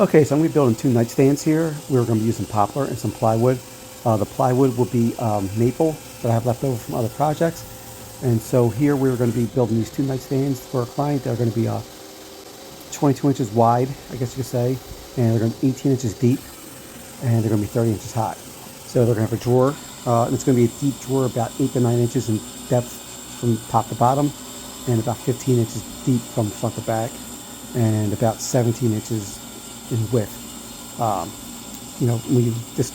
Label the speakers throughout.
Speaker 1: Okay, so I'm going to be building two nightstands here. We're going to be using poplar and some plywood. The plywood will be maple that I have left over from other projects. And so here we're going to be building these two nightstands for a client. They're going to be 22 inches wide, I guess you could say, and they're going to be 18 inches deep, and they're going to be 30 inches high. So they're going to have a drawer, and it's going to be a deep drawer about 8 to 9 inches in depth from top to bottom, and about 15 inches deep from front to back, and about 17 inches in width. When you just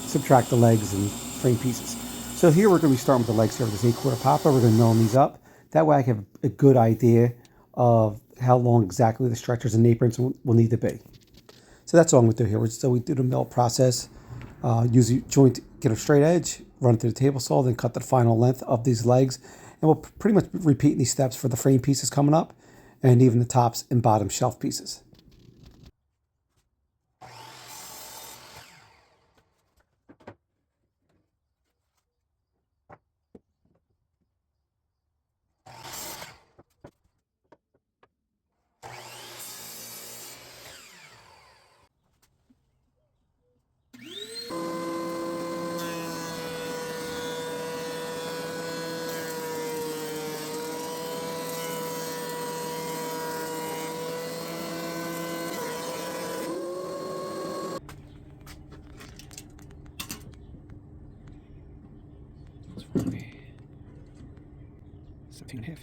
Speaker 1: subtract the legs and frame pieces. So here we're going to be starting with the legs here with this 8-quarter poplar. We're going to mill these up. That way I have a good idea of how long exactly the stretchers and aprons will need to be. So that's all I'm going to do here. So we do the mill process, use the joint, get a straight edge, run it through the table saw, then cut the final length of these legs. And we'll pretty much repeat these steps for the frame pieces coming up and even the tops and bottom shelf pieces. It's really 17.5.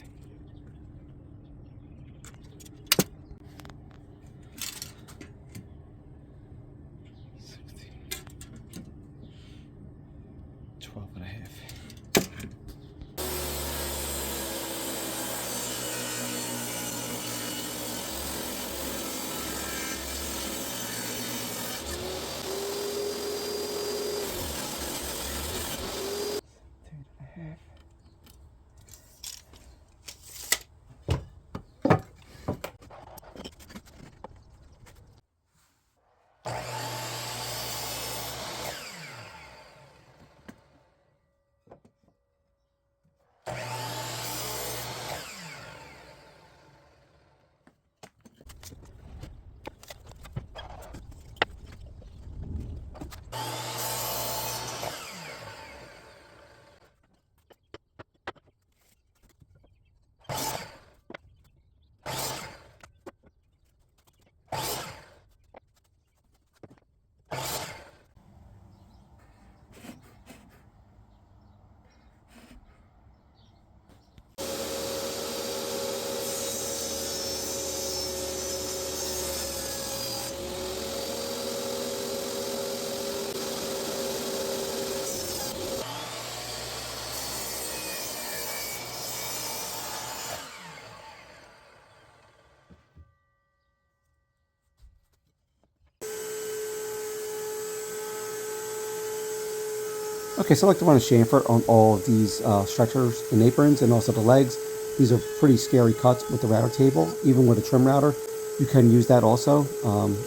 Speaker 1: Okay, so I like to run a chamfer on all of these stretchers and aprons and also the legs. These are pretty scary cuts with the router table. Even with a trim router, you can use that also,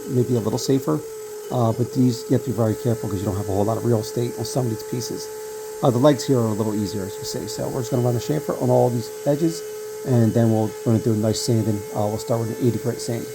Speaker 1: maybe a little safer. But these, you have to be very careful because you don't have a whole lot of real estate on some of these pieces. The legs here are a little easier, as you see. So we're just going to run a chamfer on all these edges, and then we're going to do a nice sanding. We'll start with an 80 grit sand.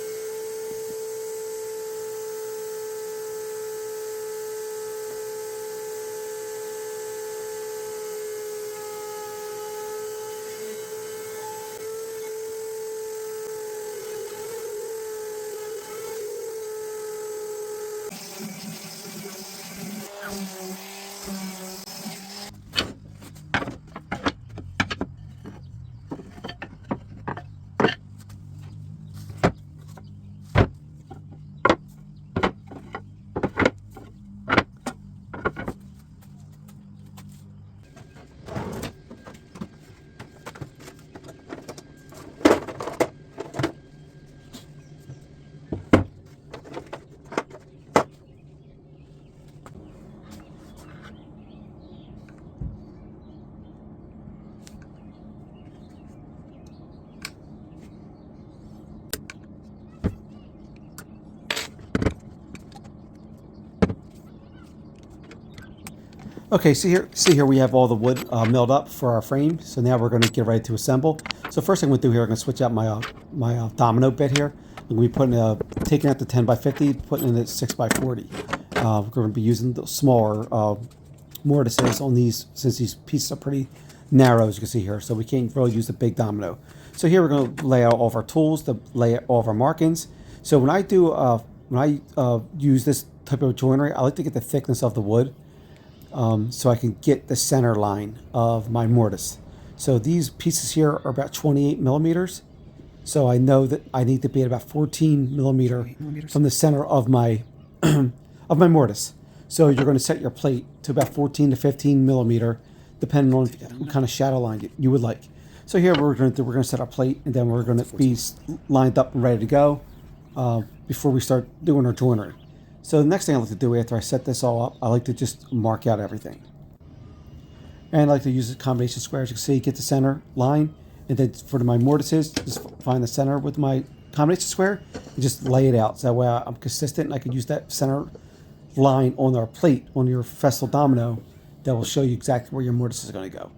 Speaker 1: Okay, see here we have all the wood milled up for our frame. So now we're going to get ready to assemble. So first thing I'm going to do here, I'm going to switch out my domino bit here. I'm going to be taking out the 10 by 50, putting in a 6 by 40. We're going to be using the smaller mortises on these, since these pieces are pretty narrow, as you can see here, so we can't really use the big domino. So here we're going to lay out all of our tools, to lay out all of our markings. So when I use this type of joinery, I like to get the thickness of the wood, so I can get the center line of my mortise. So these pieces here are about 28 millimeters. So I know that I need to be at about 14 millimeters from the center of my of my mortise. So you're going to set your plate to about 14 to 15 millimeter, depending on what kind of shadow line you would like. So here we're going to set our plate, and then we're going to be lined up and ready to go before we start doing our joinery. So the next thing I like to do after I set this all up, I like to just mark out everything. And I like to use a combination squares. You can see, get the center line, and then for my mortises, just find the center with my combination square and just lay it out. So that way I'm consistent, and I can use that center line on our plate, on your festal domino, that will show you exactly where your mortise is going to go.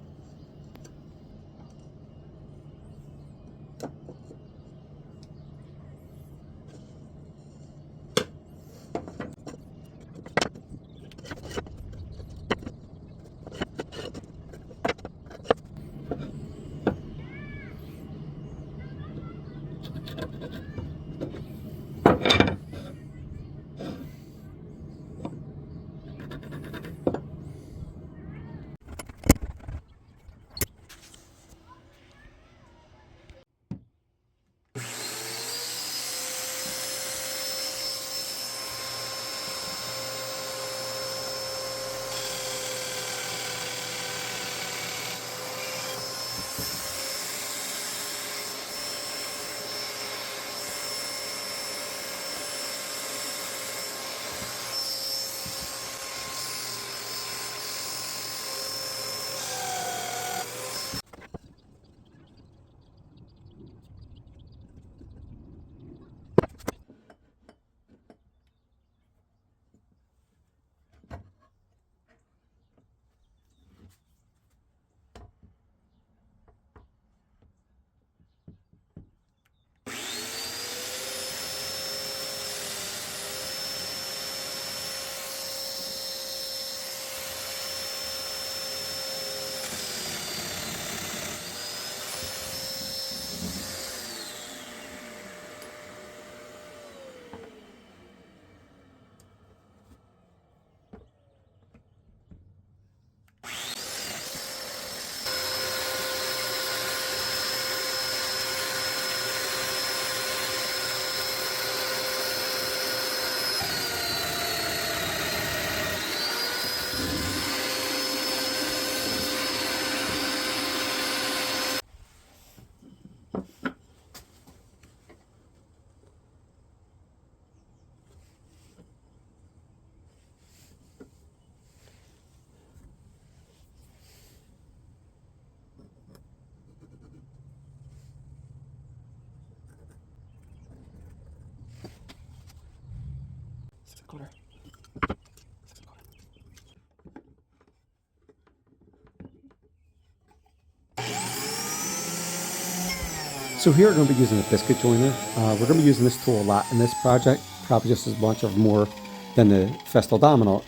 Speaker 1: So here we're going to be using a biscuit joiner. We're going to be using this tool a lot in this project, probably just as much or more than the festal domino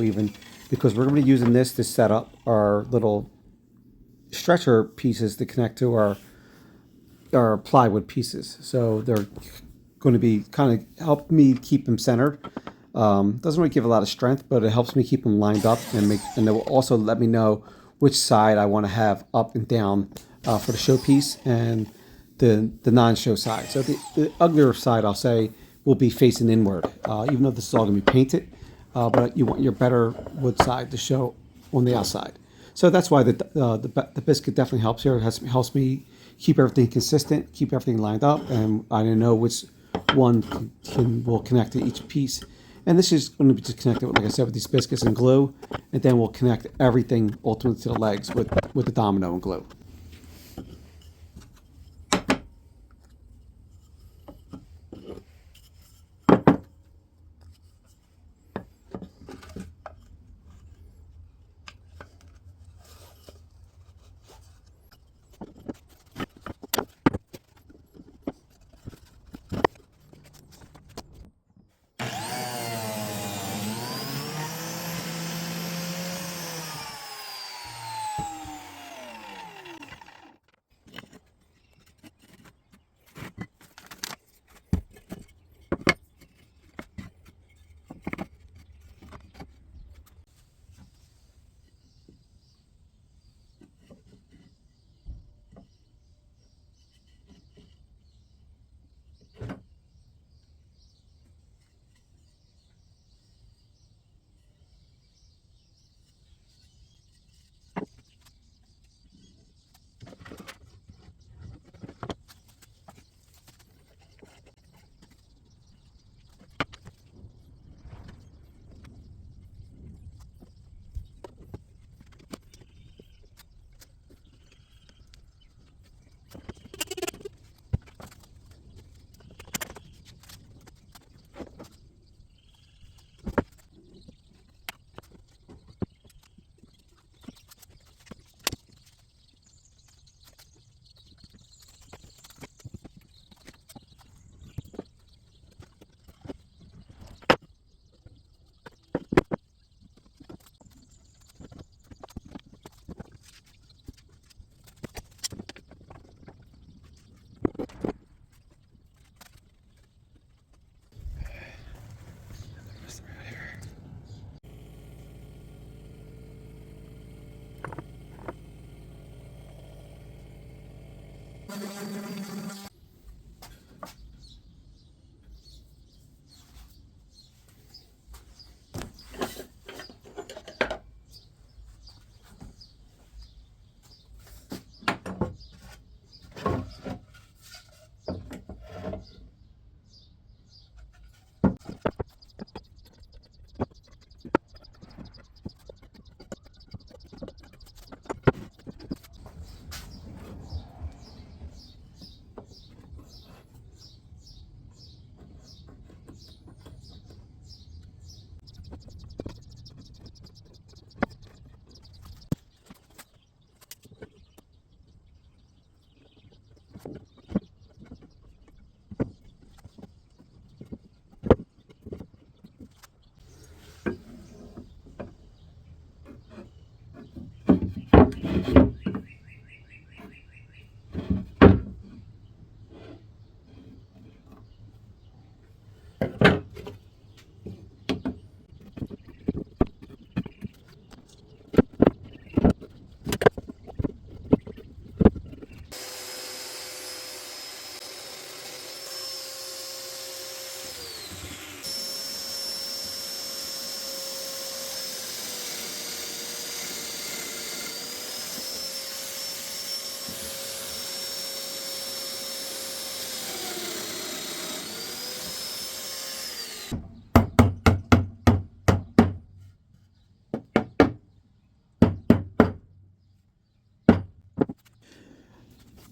Speaker 1: even, because we're going to be using this to set up our little stretcher pieces to connect to our plywood pieces. So they're going to be kind of help me keep them centered. Doesn't really give a lot of strength, but it helps me keep them lined up, and it will also let me know which side I want to have up and down for the showpiece, and the non-show side. So the uglier side, I'll say, will be facing inward, even though this is all going to be painted, but you want your better wood side to show on the outside. So that's why the biscuit definitely helps here. It helps me keep everything consistent, keep everything lined up, and I know which one will connect to each piece. And this is going to be just connected, like I said, with these biscuits and glue, and then we'll connect everything ultimately to the legs with the domino and glue.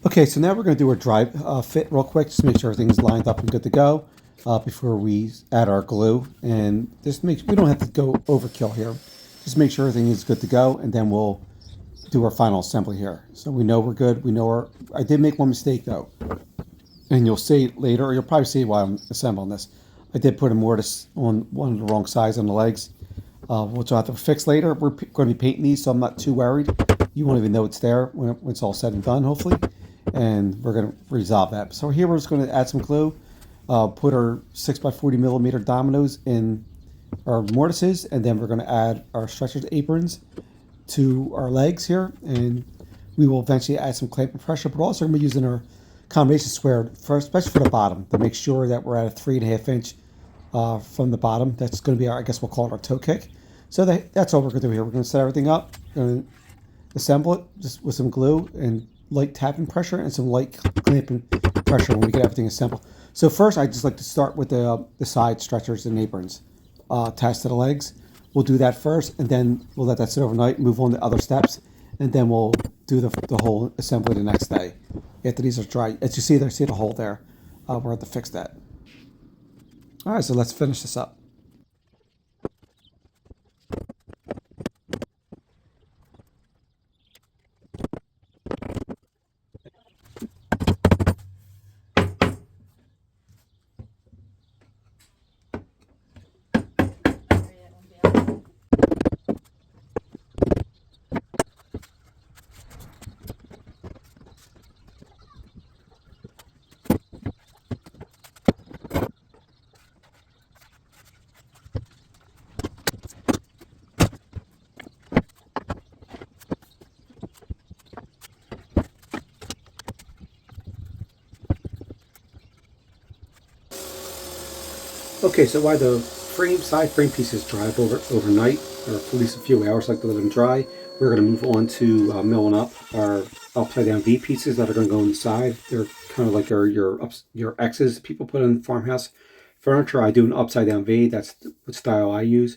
Speaker 1: Okay, so now we're going to do our dry fit real quick, just to make sure everything's lined up and good to go before we add our glue. And just make we don't have to go overkill here. Just make sure everything is good to go, and then we'll do our final assembly here. So we know we're good. We know I did make one mistake though, and you'll see it later, or you'll probably see it while I'm assembling this. I did put a mortise on one of the wrong size on the legs, which I'll have to fix later. We're going to be painting these, so I'm not too worried. You won't even know it's there when it's all said and done, hopefully. And we're going to resolve that. So here we're just going to add some glue, put our 6x40mm dominoes in our mortises, and then we're going to add our stretchers aprons to our legs here, and we will eventually add some clamping pressure, but also going to be using our combination square, especially for the bottom, to make sure that we're at a 3.5 inch from the bottom. That's going to be our, I guess we'll call it our toe kick. So that's all we're going to do here. We're going to set everything up, going to assemble it just with some glue and light tapping pressure and some light clamping pressure when we get everything assembled. So first, I just like to start with the side stretchers and aprons attached to the legs. We'll do that first, and then we'll let that sit overnight, move on to other steps, and then we'll do the whole assembly the next day after these are dry. As you see there, see the hole there. We're going to fix that. All right, so let's finish this up. Okay, so while the side frame pieces dry overnight, or at least a few hours, like to let them dry, we're going to move on to milling up our upside down V pieces that are going to go inside. They're kind of like your X's people put in farmhouse furniture. I do an upside down V. That's the style I use.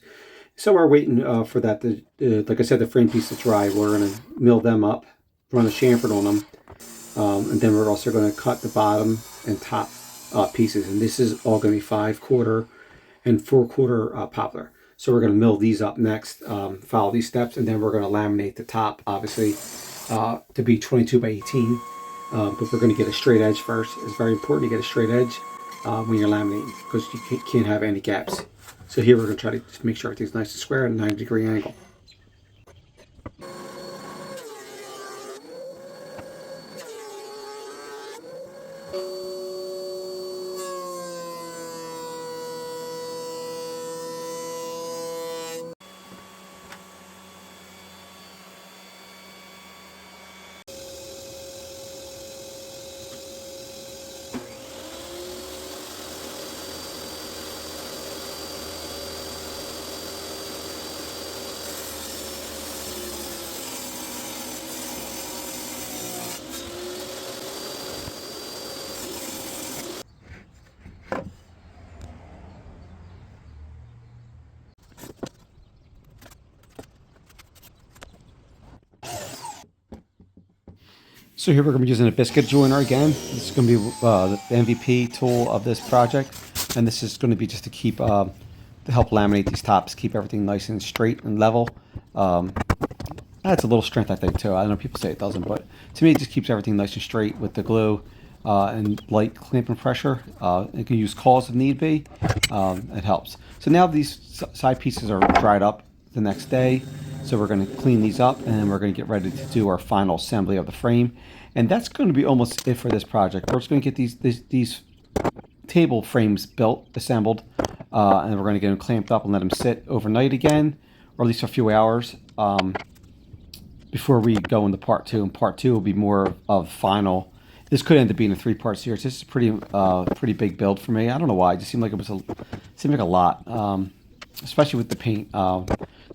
Speaker 1: So we're waiting for that to, like I said, the frame piece to dry. We're going to mill them up, run a chamfer on them, and then we're also going to cut the bottom and top pieces. And this is all going to be 5/4 and 4/4 poplar. So we're going to mill these up next, follow these steps, and then we're going to laminate the top, obviously, to be 22x18. But we're going to get a straight edge first. It's very important to get a straight edge when you're laminating, because you can't have any gaps. So here we're going to try to just make sure everything's nice and square at a 90-degree angle. So here we're going to be using a Biscuit joiner again. This is going to be the MVP tool of this project, and this is going to be just to keep to help laminate these tops, keep everything nice and straight and level. Adds a little strength, I think, too. I know people say it doesn't, but to me, it just keeps everything nice and straight with the glue and light clamping pressure. You can use cauls if need be. It helps. So now these side pieces are dried up the next day. So we're going to clean these up, and then we're going to get ready to do our final assembly of the frame. And that's going to be almost it for this project. We're just going to get these table frames built, assembled, and we're going to get them clamped up and let them sit overnight again, or at least a few hours. Before we go into part two, and part two will be more of final. This could end up being a 3-part series. This is pretty big build for me. I don't know why. It just seemed like a lot, especially with the paint.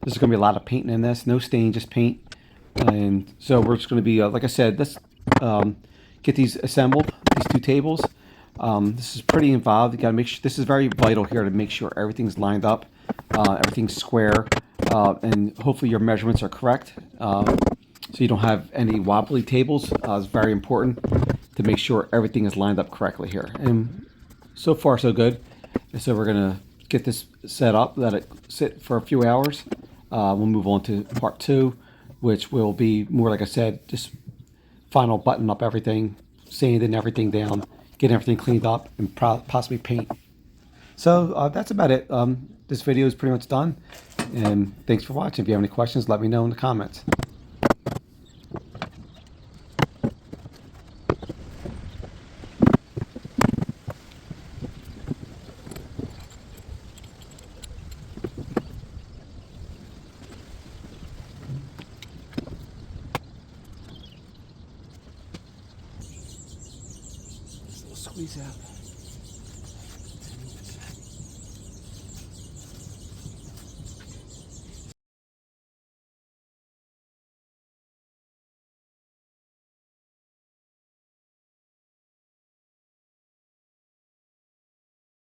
Speaker 1: There's going to be a lot of painting in this. No stain, just paint. And so we're just going to be, like I said, let's get these assembled. These 2 tables. This is pretty involved. You got to make sure. This is very vital here to make sure everything's lined up, everything's square. And hopefully your measurements are correct, so you don't have any wobbly tables. It's very important to make sure everything is lined up correctly here. And so far, so good. And so we're going to get this set up, let it sit for a few hours. We'll move on to part 2, which will be more, like I said, just final button up everything, sanding everything down, getting everything cleaned up, and possibly paint. So that's about it. This video is pretty much done. And thanks for watching. If you have any questions, let me know in the comments. Squeeze out.